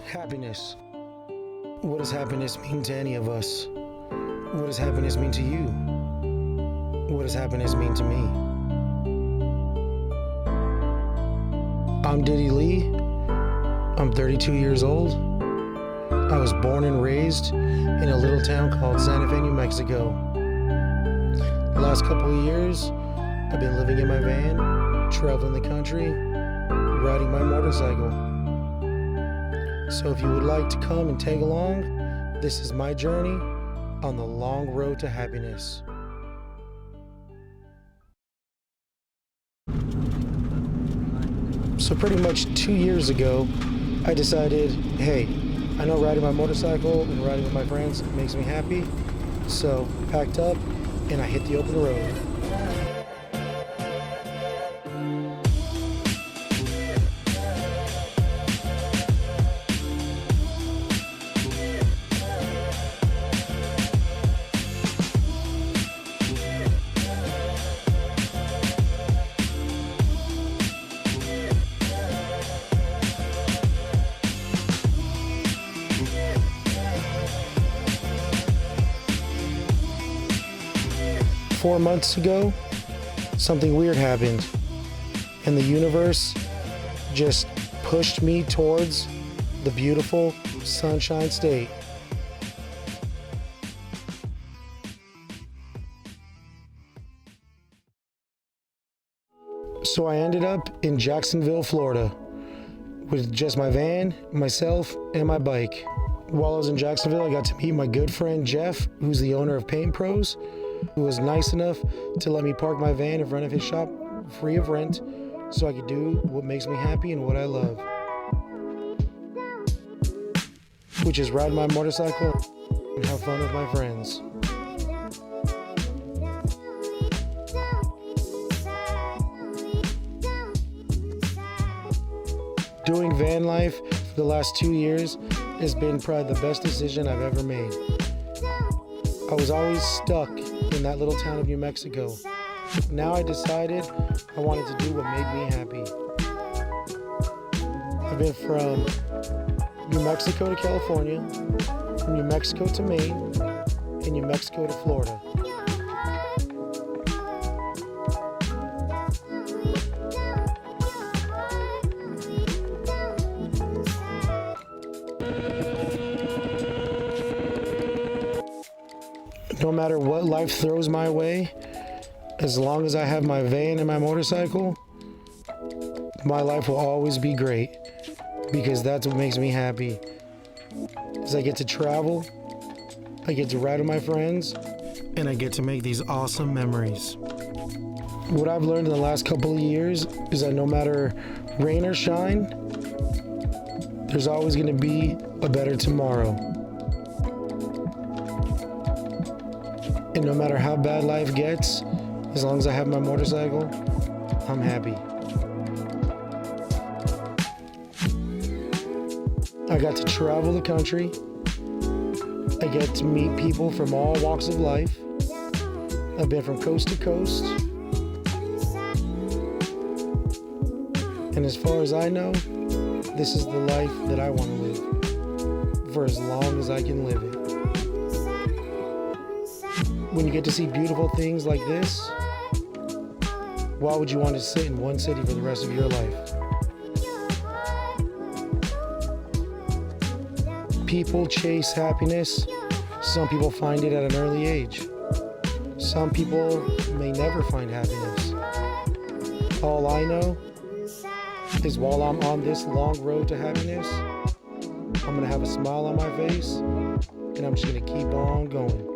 Happiness. What does happiness mean to any of us? What does happiness mean to you? What does happiness mean to me? I'm Diddy Lee. I'm 32 years old. I was born and raised in a little town called Santa Fe, New Mexico. The last couple of years, I've been living in my van, traveling the country, riding my motorcycle. So if you would like to come and tag along, this is my journey on the long road to happiness. So pretty much 2 years ago, I decided, hey, I know riding my motorcycle and riding with my friends makes me happy. So packed up and I hit the open road. 4 months ago, something weird happened, and the universe just pushed me towards the beautiful Sunshine State. So I ended up in Jacksonville, Florida, with just my van, myself, and my bike. While I was in Jacksonville, I got to meet my good friend Jeff, who's the owner of Paint Pros, who was nice enough to let me park my van in front of his shop free of rent so I could do what makes me happy and what I love, which is ride my motorcycle and have fun with my friends. Doing van life for the last 2 years has been probably the best decision I've ever made. I was always stuck in that little town of New Mexico. Now I decided I wanted to do what made me happy. I've been from New Mexico to California, from New Mexico to Maine, and New Mexico to Florida. No matter what life throws my way, as long as I have my van and my motorcycle, my life will always be great, because that's what makes me happy. Is I get to travel, I get to ride with my friends, and I get to make these awesome memories. What I've learned in the last couple of years is that no matter rain or shine, there's always going to be a better tomorrow. And no matter how bad life gets, as long as I have my motorcycle, I'm happy. I got to travel the country. I get to meet people from all walks of life. I've been from coast to coast. And as far as I know, this is the life that I want to live for as long as I can live it. When you get to see beautiful things like this, why would you want to sit in one city for the rest of your life? People chase happiness. Some people find it at an early age. Some people may never find happiness. All I know is while I'm on this long road to happiness, I'm gonna have a smile on my face, and I'm just gonna keep on going.